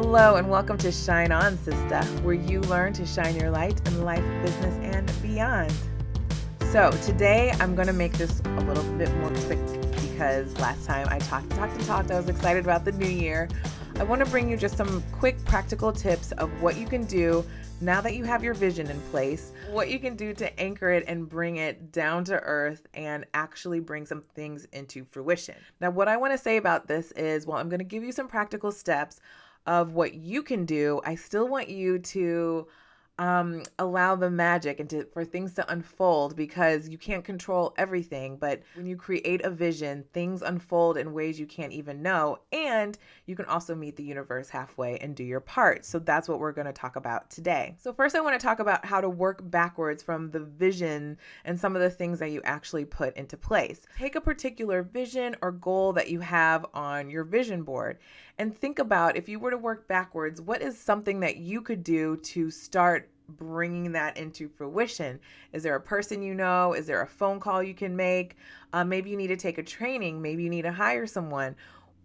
Hello and welcome to Shine On, Sister, where you learn to shine your light in life, business, and beyond. So today I'm going to make this a little bit more quick because last time I talked. I was excited about the new year. I want to bring you just some quick practical tips of what you can do now that you have your vision in place, what you can do to anchor it and bring it down to earth and actually bring some things into fruition. Now, what I want to say about this is, I'm going to give you some practical steps of what you can do. I still want you to allow the magic and for things to unfold, because you can't control everything. But when you create a vision, things unfold in ways you can't even know. And you can also meet the universe halfway and do your part. So that's what we're going to talk about today. So first, I want to talk about how to work backwards from the vision and some of the things that you actually put into place. Take a particular vision or goal that you have on your vision board and think about, if you were to work backwards, what is something that you could do to start bringing that into fruition? Is there a person you know? Is there a phone call you can make? Maybe you need to take a training. Maybe you need to hire someone.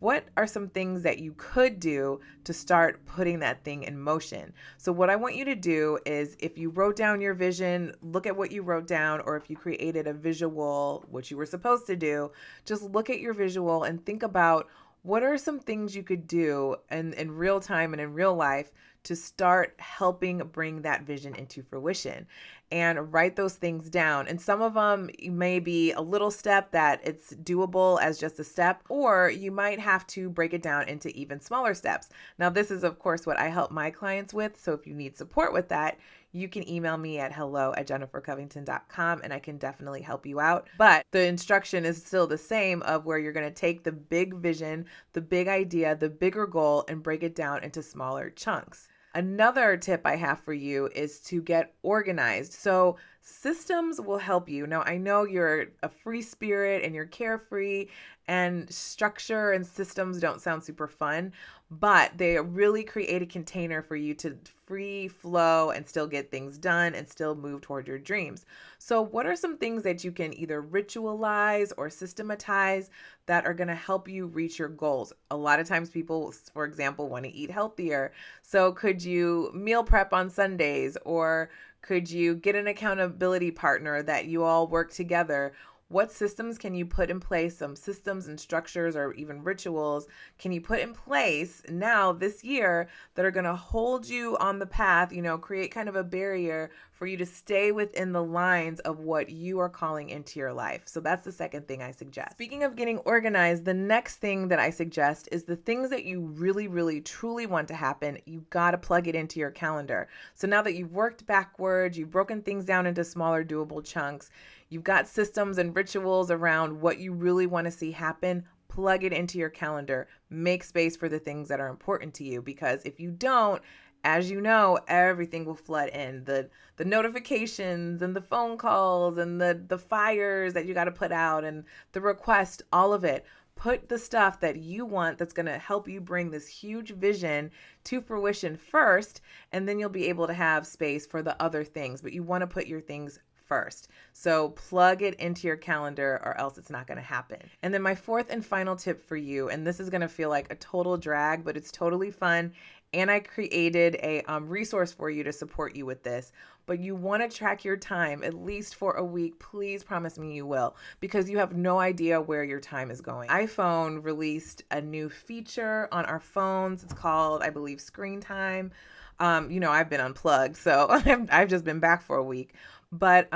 What are some things that you could do to start putting that thing in motion? So what I want you to do is, if you wrote down your vision, look at what you wrote down, or if you created a visual, which you were supposed to do, just look at your visual and think about what are some things you could do in real time and in real life to start helping bring that vision into fruition, and write those things down. And some of them may be a little step that it's doable as just a step, or you might have to break it down into even smaller steps. Now, this is, of course, what I help my clients with. So if you need support with that, you can email me at hello@jennifercovington.com and I can definitely help you out. But the instruction is still the same, of where you're going to take the big vision, the big idea, the bigger goal, and break it down into smaller chunks. Another tip I have for you is to get organized. So systems will help you. Now, I know you're a free spirit and you're carefree, and structure and systems don't sound super fun, but they really create a container for you to free flow and still get things done and still move toward your dreams. So what are some things that you can either ritualize or systematize that are going to help you reach your goals? A lot of times people, for example, want to eat healthier. So could you meal prep on Sundays, or could you get an accountability partner that you all work together? What systems can you put in place? Some systems and structures, or even rituals, can you put in place now this year that are going to hold you on the path, create kind of a barrier for you to stay within the lines of what you are calling into your life? So that's the second thing I suggest. Speaking of getting organized, the next thing that I suggest is the things that you really, really, truly want to happen. You got to plug it into your calendar. So now that you've worked backwards, you've broken things down into smaller, doable chunks, you've got systems and rituals around what you really want to see happen, plug it into your calendar. Make space for the things that are important to you, because if you don't, as you know, everything will flood in. The notifications and the phone calls and the fires that you got to put out and the request, all of it. Put the stuff that you want that's going to help you bring this huge vision to fruition first, and then you'll be able to have space for the other things. But you want to put your things first. So plug it into your calendar, or else it's not going to happen. And then my fourth and final tip for you, and this is going to feel like a total drag, but it's totally fun. And I created a resource for you to support you with this. But you want to track your time at least for a week. Please promise me you will, because you have no idea where your time is going. iPhone released a new feature on our phones. It's called, I believe, Screen Time. I've been unplugged, so I've just been back for a week. But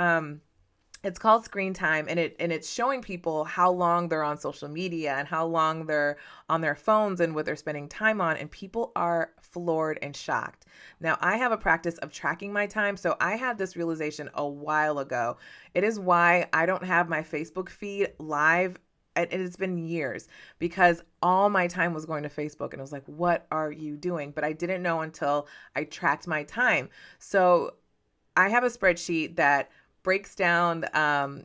it's called Screen Time, and it's showing people how long they're on social media and how long they're on their phones and what they're spending time on, and people are floored and shocked. Now, I have a practice of tracking my time, so I had this realization a while ago. It is why I don't have my Facebook feed live. It's been years, because all my time was going to Facebook, and I was like, what are you doing? But I didn't know until I tracked my time. So I have a spreadsheet that breaks down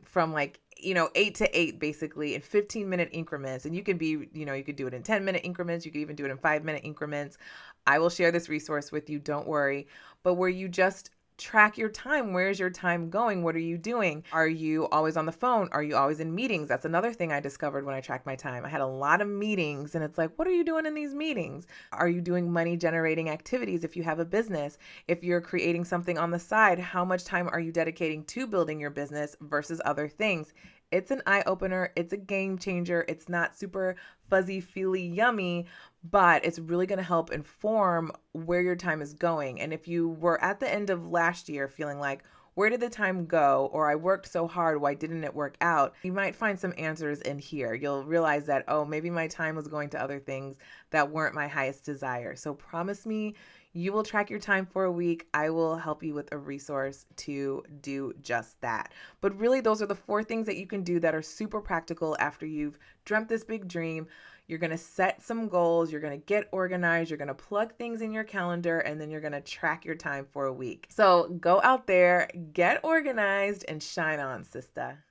from 8 to 8, basically, in 15-minute increments. And you can you could do it in 10-minute increments. You could even do it in 5-minute increments. I will share this resource with you, don't worry. But where you just track your time. Where's your time going? What are you doing? Are you always on the phone? Are you always in meetings? That's another thing I discovered when I tracked my time. I had a lot of meetings, and it's like, what are you doing in these meetings? Are you doing money generating activities if you have a business? If you're creating something on the side, how much time are you dedicating to building your business versus other things? It's an eye opener. It's a game changer. It's not super fuzzy, feely, yummy, but it's really going to help inform where your time is going. And if you were at the end of last year feeling like, where did the time go? Or I worked so hard, why didn't it work out? You might find some answers in here. You'll realize that, oh, maybe my time was going to other things that weren't my highest desire. So promise me you will track your time for a week. I will help you with a resource to do just that. But really, those are the 4 things that you can do that are super practical after you've dreamt this big dream. You're going to set some goals. You're going to get organized. You're going to plug things in your calendar, and then you're going to track your time for a week. So go out there, get organized, and shine on, sister.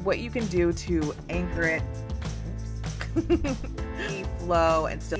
What you can do to anchor it, flow and still